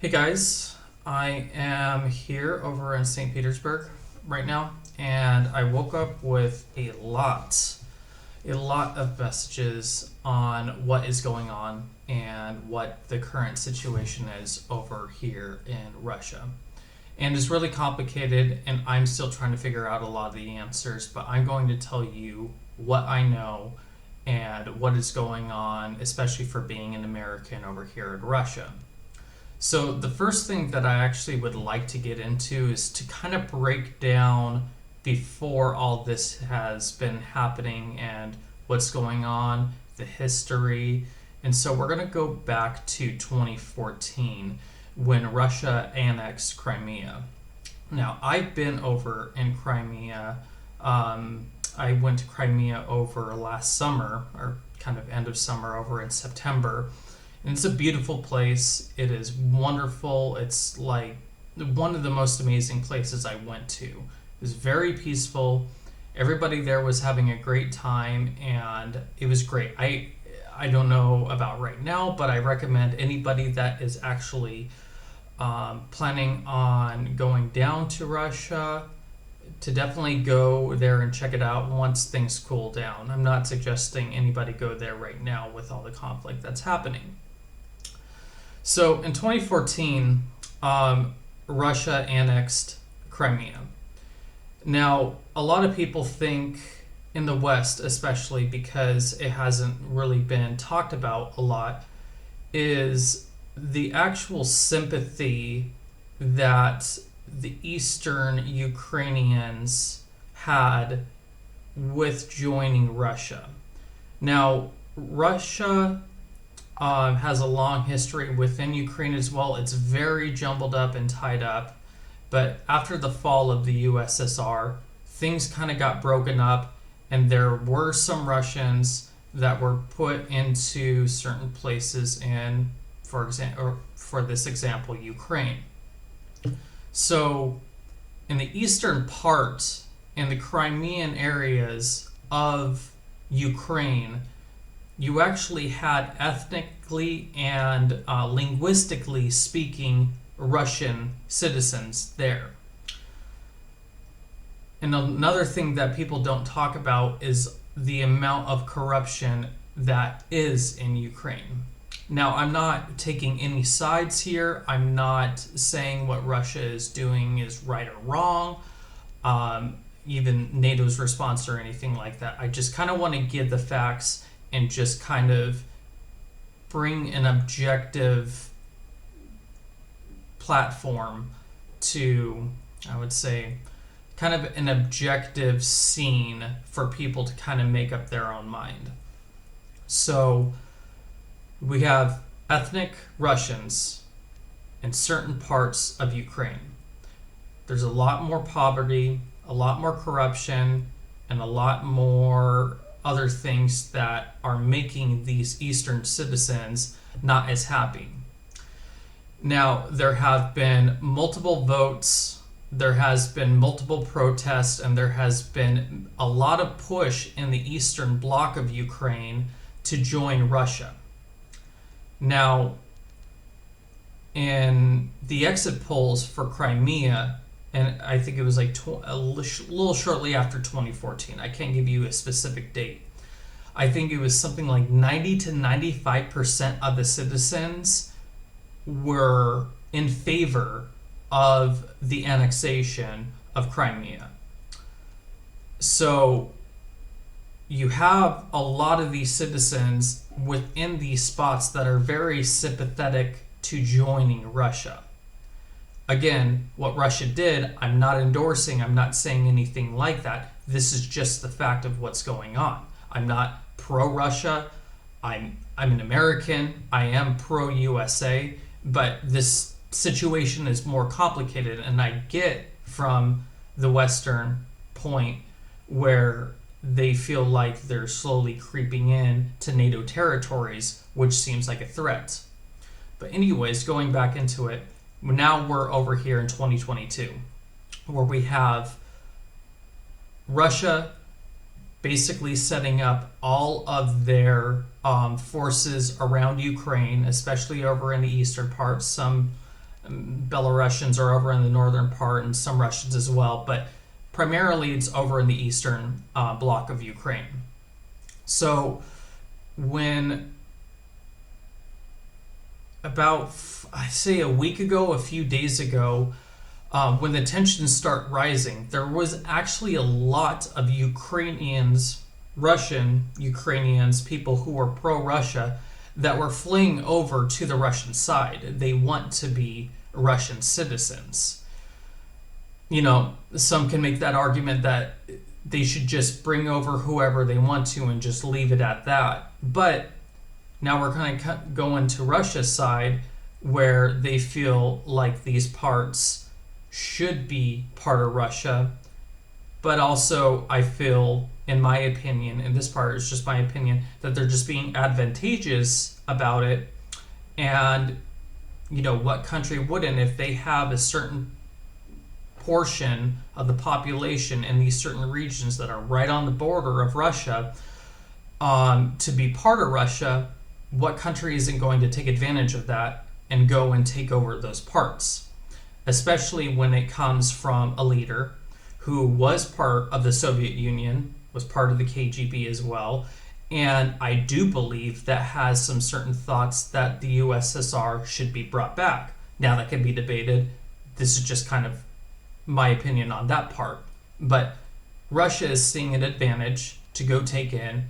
Hey guys, I am here over in St. Petersburg right now, and I woke up with a lot of messages on what is going on and what the current situation is over here in Russia. And it's really complicated, and I'm still trying to figure out a lot of the answers, but I'm going to tell you what I know and what is going on, especially for being an American over here in Russia. So, the first thing that I actually would like to get into is to kind of break down before all this has been happening and what's going on, the history. And so, we're going to go back to 2014 when Russia annexed Crimea. Now, I've been over in Crimea. I went to Crimea over last summer, or kind of end of summer, over in September. And it's a beautiful place. It is wonderful. It's like one of the most amazing places I went to. It was very peaceful. Everybody there was having a great time, and it was great. I don't know about right now, but I recommend anybody that is actually planning on going down to Russia to definitely go there and check it out once things cool down. I'm not suggesting anybody go there right now with all the conflict that's happening. So in 2014, Russia annexed Crimea. Now, a lot of people think in the West, especially because it hasn't really been talked about a lot, is the actual sympathy that the Eastern Ukrainians had with joining Russia. Now, Russia has a long history within Ukraine as well. It's very jumbled up and tied up. But after the fall of the USSR, things kind of got broken up, and there were some Russians that were put into certain places in, for this example, Ukraine. So, in the eastern part, in the Crimean areas of Ukraine, you actually had ethnically and linguistically speaking Russian citizens there. And another thing that people don't talk about is the amount of corruption that is in Ukraine. Now, I'm not taking any sides here. I'm not saying what Russia is doing is right or wrong, even NATO's response or anything like that. I just kind of want to give the facts and just kind of bring an objective platform to, I would say, kind of an objective scene for people to kind of make up their own mind. So we have ethnic Russians in certain parts of Ukraine. There's a lot more poverty, a lot more corruption, and a lot more other things that are making these Eastern citizens not as happy. Now, there have been multiple votes, there has been multiple protests, and there has been a lot of push in the Eastern bloc of Ukraine to join Russia. Now, in the exit polls for Crimea, and I think it was like a little shortly after 2014. I can't give you a specific date. I think it was something like 90 to 95% of the citizens were in favor of the annexation of Crimea. So you have a lot of these citizens within these spots that are very sympathetic to joining Russia. Again, what Russia did, I'm not endorsing, I'm not saying anything like that. This is just the fact of what's going on. I'm not pro-Russia. I'm an American. I am pro-USA. But this situation is more complicated, and I get from the Western point where they feel like they're slowly creeping in to NATO territories, which seems like a threat. But anyways, going back into it, now we're over here in 2022, where we have Russia basically setting up all of their forces around Ukraine, especially over in the eastern part, some Belarusians are over in the northern part, and some Russians as well, but primarily it's over in the eastern block of Ukraine. So when about, I say, a week ago, a few days ago, when the tensions start rising, there was actually a lot of Russian Ukrainians, people who were pro-Russia, that were fleeing over to the Russian side. They want to be Russian citizens. Some can make that argument that they should just bring over whoever they want to and just leave it at that. But now we're kind of going to Russia's side, where they feel like these parts should be part of Russia. But also, I feel, in my opinion, and this part is just my opinion, that they're just being advantageous about it. And, what country wouldn't, if they have a certain portion of the population in these certain regions that are right on the border of Russia, to be part of Russia, what country isn't going to take advantage of that and go and take over those parts? Especially when it comes from a leader who was part of the Soviet Union, was part of the KGB as well, and I do believe that has some certain thoughts that the USSR should be brought back. Now, that can be debated. This is just kind of my opinion on that part. But Russia is seeing an advantage to go take in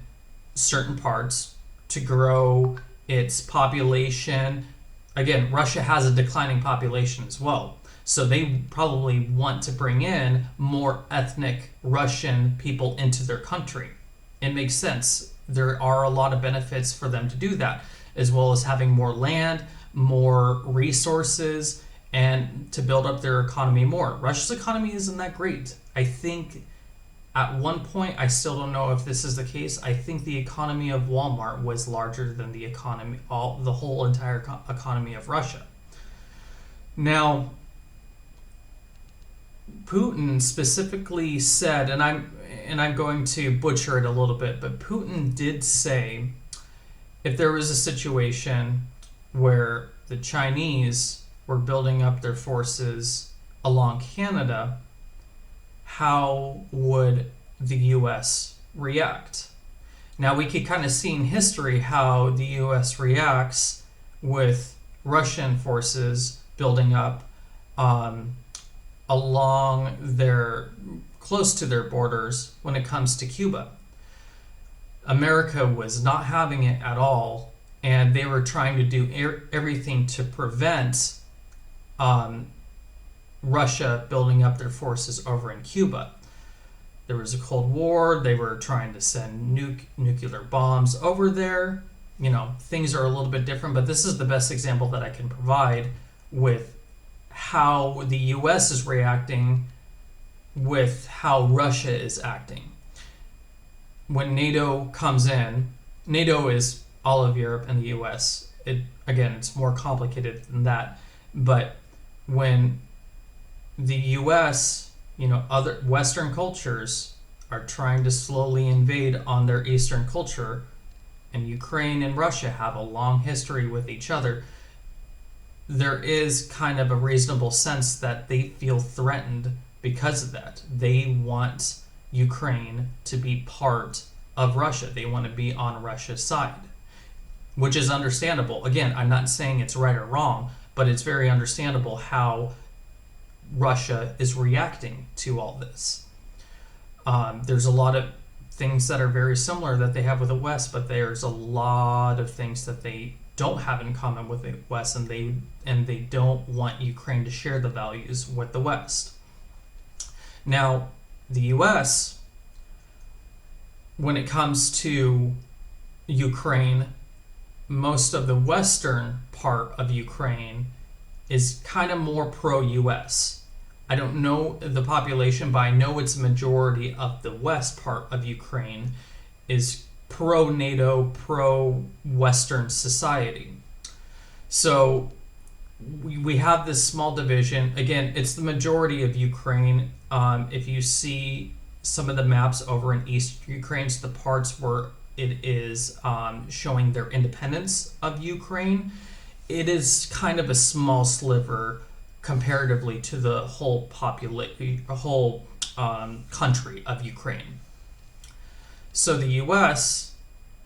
certain parts, to grow its population. Again, Russia has a declining population as well. So they probably want to bring in more ethnic Russian people into their country. It makes sense. There are a lot of benefits for them to do that, as well as having more land, more resources, and to build up their economy more. Russia's economy isn't that great. I think at one point, I still don't know if this is the case, I think the economy of Walmart was larger than the whole entire economy of Russia. Now, Putin specifically said, and I'm going to butcher it a little bit, but Putin did say, if there was a situation where the Chinese were building up their forces along Canada, how would the U.S. react? Now, we could kind of see in history how the U.S. reacts with Russian forces building up close to their borders when it comes to Cuba. America was not having it at all, and they were trying to do everything to prevent Russia building up their forces over in Cuba. There was a Cold War. They were trying to send nuclear bombs over there. Things are a little bit different, but this is the best example that I can provide with how the U.S. is reacting with how Russia is acting. When NATO comes in, NATO is all of Europe and the U.S. It's more complicated than that. But when the U.S., other Western cultures are trying to slowly invade on their Eastern culture, and Ukraine and Russia have a long history with each other, there is kind of a reasonable sense that they feel threatened because of that. They want Ukraine to be part of Russia. They want to be on Russia's side, which is understandable. Again, I'm not saying it's right or wrong, but it's very understandable how Russia is reacting to all this. There's a lot of things that are very similar that they have with the West, but there's a lot of things that they don't have in common with the West, and they don't want Ukraine to share the values with the West. Now, the U.S., when it comes to Ukraine, most of the western part of Ukraine is kind of more pro-U.S. I don't know the population, but I know it's a majority of the west part of Ukraine is pro-NATO, pro-Western society. So we have this small division. Again, it's the majority of Ukraine. If you see some of the maps over in East Ukraine, so the parts where it is showing their independence of Ukraine, it is kind of a small sliver comparatively to the whole country of Ukraine. So the U.S.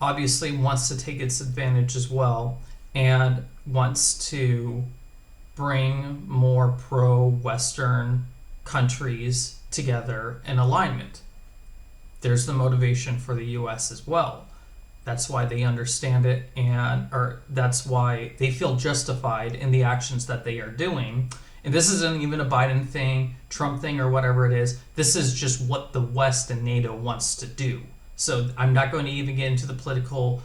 obviously wants to take its advantage as well and wants to bring more pro-Western countries together in alignment. There's the motivation for the U.S. as well. That's why they understand it, or that's why they feel justified in the actions that they are doing. And this isn't even a Biden thing, Trump thing, or whatever it is. This is just what the West and NATO wants to do. So I'm not going to even get into the political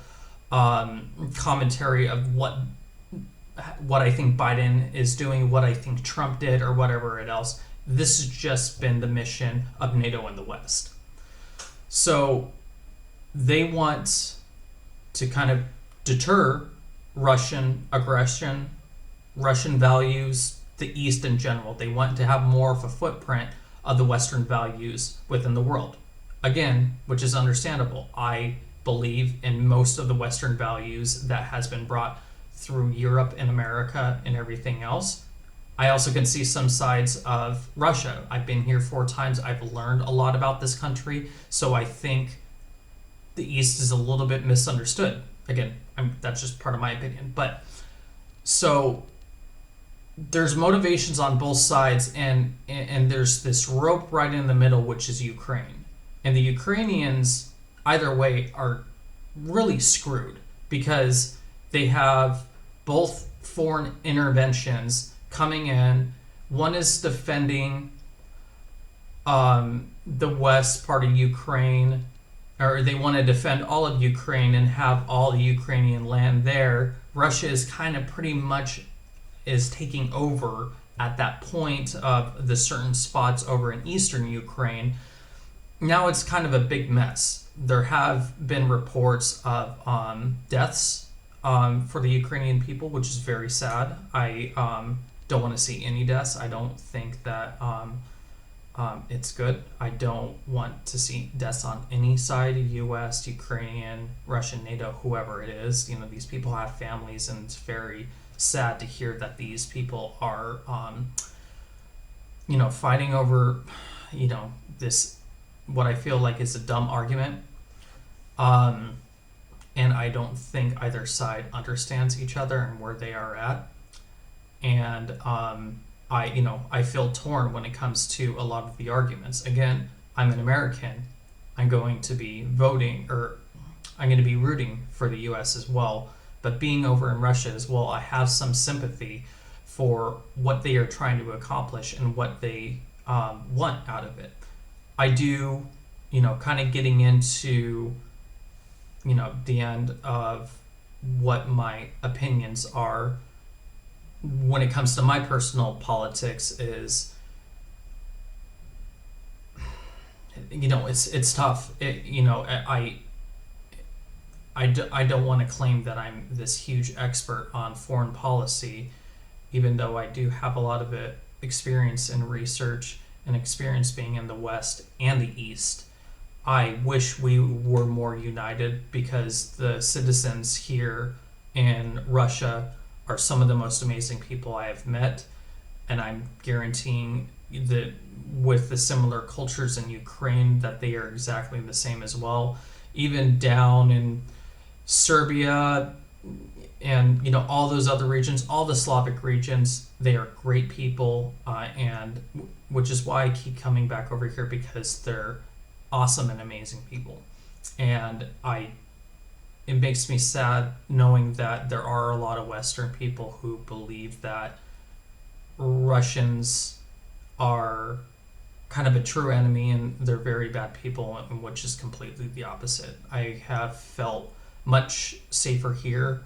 commentary of what I think Biden is doing, what I think Trump did, or whatever else. This has just been the mission of NATO and the West. So they want to kind of deter Russian aggression, Russian values, the East in general. They want to have more of a footprint of the Western values within the world. Again, which is understandable. I believe in most of the Western values that has been brought through Europe and America and everything else. I also can see some sides of Russia. I've been here 4 times. I've learned a lot about this country. So I think the East is a little bit misunderstood. Again, that's just part of my opinion. But so there's motivations on both sides, and there's this rope right in the middle, which is Ukraine. And the Ukrainians, either way, are really screwed because they have both foreign interventions coming in. One is defending the west part of Ukraine, or they want to defend all of Ukraine and have all the Ukrainian land there. Russia is kind of pretty much is taking over at that point of the certain spots over in eastern Ukraine. Now it's kind of a big mess. There have been reports of deaths for the Ukrainian people, which is very sad. I don't want to see any deaths. I don't think that it's good. I don't want to see deaths on any side, U.S., Ukrainian, Russian, NATO, whoever it is. You know, these people have families, and it's very sad to hear that these people are, fighting over, this, what I feel like is a dumb argument. And I don't think either side understands each other and where they are at. And I feel torn when it comes to a lot of the arguments. Again, I'm an American. I'm going to be voting, or I'm going to be rooting for the U.S. as well. But being over in Russia as well, I have some sympathy for what they are trying to accomplish and what they want out of it. I do, kind of getting into, the end of what my opinions are when it comes to my personal politics is, it's tough. I don't want to claim that I'm this huge expert on foreign policy, even though I do have a lot of experience in research and experience being in the West and the East. I wish we were more united because the citizens here in Russia are some of the most amazing people I have met, and I'm guaranteeing that with the similar cultures in Ukraine that they are exactly the same as well. Even down in Serbia and all those other regions, all the Slavic regions, they are great people, and which is why I keep coming back over here, because they're awesome and amazing people. And it makes me sad knowing that there are a lot of Western people who believe that Russians are kind of a true enemy and they're very bad people, which is completely the opposite. I have felt much safer here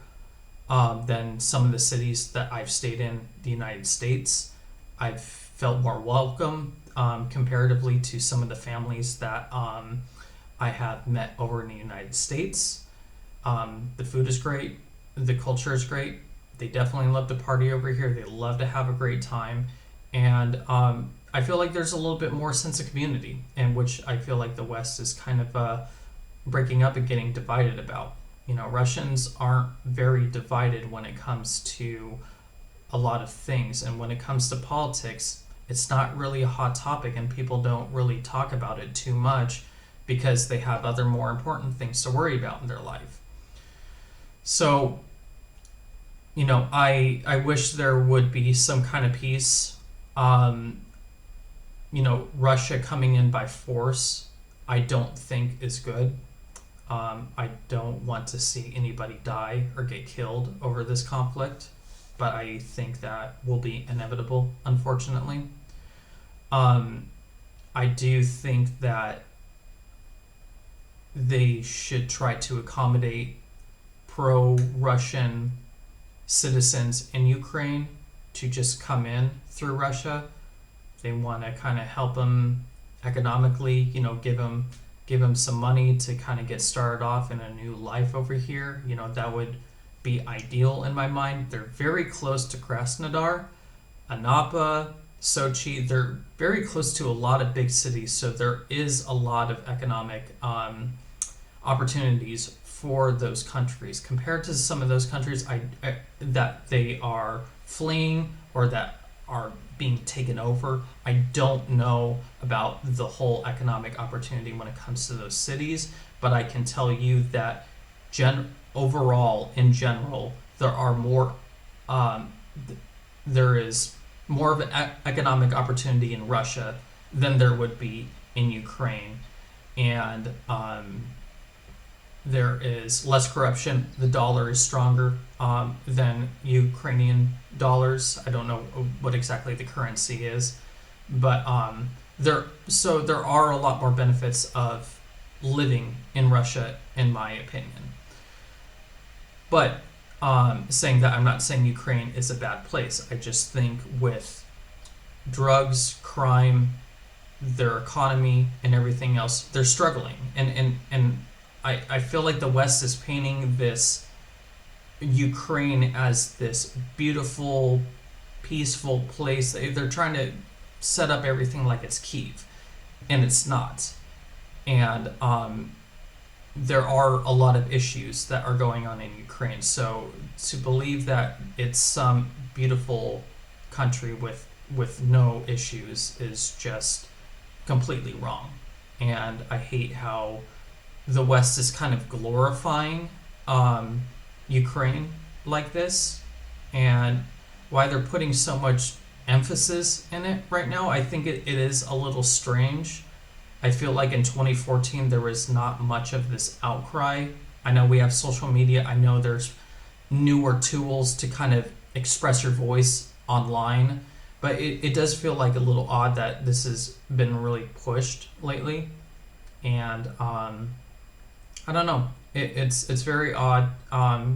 than some of the cities that I've stayed in the United States. I've felt more welcome comparatively to some of the families that I have met over in the United States. The food is great. The culture is great. They definitely love to party over here. They love to have a great time. And I feel like there's a little bit more sense of community, and which I feel like the West is kind of breaking up and getting divided about. Russians aren't very divided when it comes to a lot of things. And when it comes to politics, it's not really a hot topic, and people don't really talk about it too much because they have other more important things to worry about in their life. So, I wish there would be some kind of peace. Russia coming in by force, I don't think is good. I don't want to see anybody die or get killed over this conflict, but I think that will be inevitable, unfortunately. I do think that they should try to accommodate pro-Russian citizens in Ukraine to just come in through Russia. They want to kind of help them economically, give them some money to kind of get started off in a new life over here. That would be ideal in my mind. They're very close to Krasnodar, Anapa, Sochi. They're very close to a lot of big cities, so there is a lot of economic opportunities for those countries compared to some of those countries that they are fleeing or that are being taken over. I don't know about the whole economic opportunity when it comes to those cities, but I can tell you that overall, in general, there is more of an economic opportunity in Russia than there would be in Ukraine, and there is less corruption. The dollar is stronger than Ukrainian dollars. I don't know what exactly the currency is, but there are a lot more benefits of living in Russia, in my opinion. But saying that, I'm not saying Ukraine is a bad place. I just think with drugs, crime, their economy, and everything else, they're struggling, and I feel like the West is painting this Ukraine as this beautiful, peaceful place. They're trying to set up everything like it's Kyiv, and it's not. And there are a lot of issues that are going on in Ukraine. So to believe that it's some beautiful country with no issues is just completely wrong. And I hate how the West is kind of glorifying Ukraine like this, and why they're putting so much emphasis in it right now. I think it is a little strange. I feel like in 2014 there was not much of this outcry. I know we have social media. I know there's newer tools to kind of express your voice online, but it does feel like a little odd that this has been really pushed lately. And I don't know. It's very odd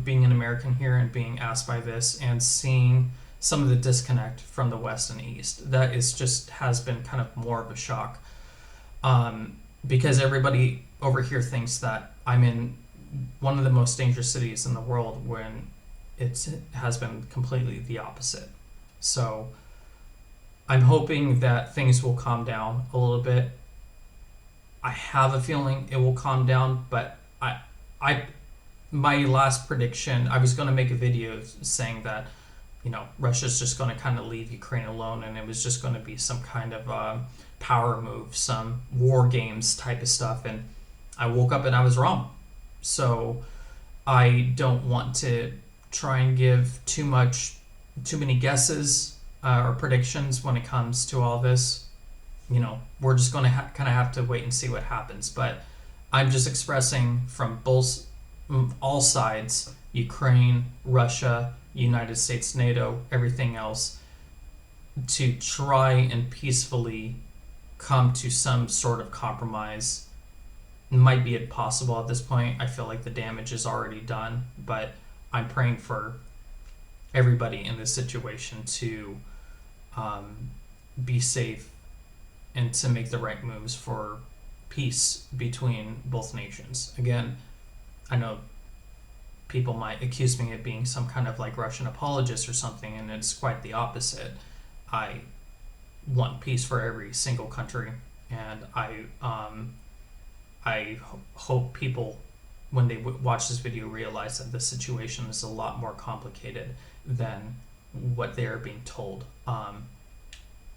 being an American here and being asked by this and seeing some of the disconnect from the West and East. That is just has been kind of more of a shock, because everybody over here thinks that I'm in one of the most dangerous cities in the world when it has been completely the opposite. So I'm hoping that things will calm down a little bit. I have a feeling it will calm down, but my last prediction, I was going to make a video saying that, Russia's just going to kind of leave Ukraine alone, and it was just going to be some kind of power move, some war games type of stuff, and I woke up and I was wrong. So I don't want to try and give too many guesses or predictions when it comes to all this. We're just going to kind of have to wait and see what happens. But I'm just expressing from all sides, Ukraine, Russia, United States, NATO, everything else, to try and peacefully come to some sort of compromise. It might be impossible at this point. I feel like the damage is already done, but I'm praying for everybody in this situation to be safe and to make the right moves for peace between both nations. Again, I know people might accuse me of being some kind of like Russian apologist or something, and it's quite the opposite. I want peace for every single country, and I hope people when they watch this video, realize that the situation is a lot more complicated than what they are being told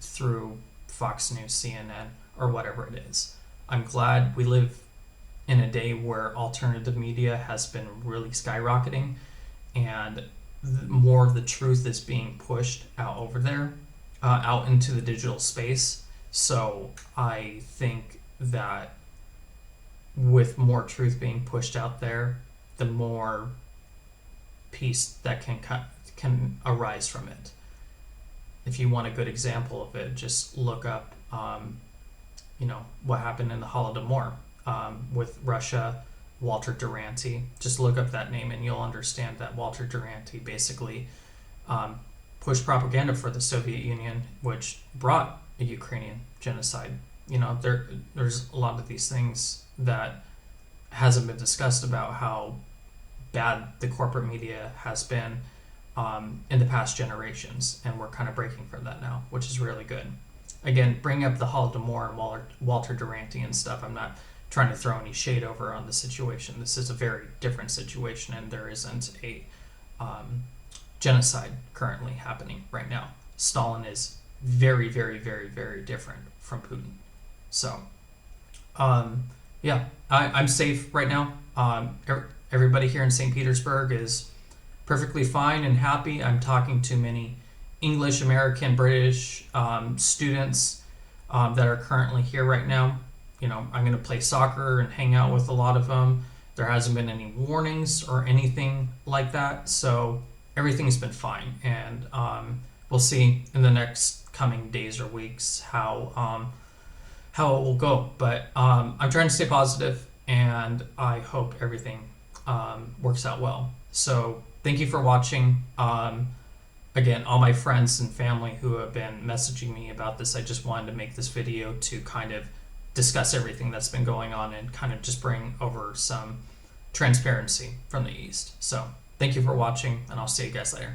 through Fox News, CNN, or whatever it is. I'm glad we live in a day where alternative media has been really skyrocketing, and more of the truth is being pushed out over there, out into the digital space. So I think that with more truth being pushed out there, the more peace that can arise from it. If you want a good example of it, just look up, what happened in the Holodomor with Russia, Walter Duranty. Just look up that name and you'll understand that Walter Duranty basically pushed propaganda for the Soviet Union, which brought a Ukrainian genocide. There's a lot of these things that hasn't been discussed about how bad the corporate media has been in the past generations, and we're kind of breaking from that now, which is really good. Again, bring up the Holodomor and Walter Duranty and stuff. I'm not trying to throw any shade over on the situation. This is a very different situation, and there isn't a genocide currently happening right now. Stalin is very, very, very, very different from Putin. So, I'm safe right now. Everybody here in St. Petersburg is perfectly fine and happy. I'm talking to many English, American, British students that are currently here right now. I'm going to play soccer and hang out with a lot of them. There hasn't been any warnings or anything like that, so everything's been fine. And we'll see in the next coming days or weeks how it will go. But I'm trying to stay positive, and I hope everything works out well. So thank you for watching. Again, all my friends and family who have been messaging me about this, I just wanted to make this video to kind of discuss everything that's been going on and kind of just bring over some transparency from the East. So thank you for watching, and I'll see you guys later.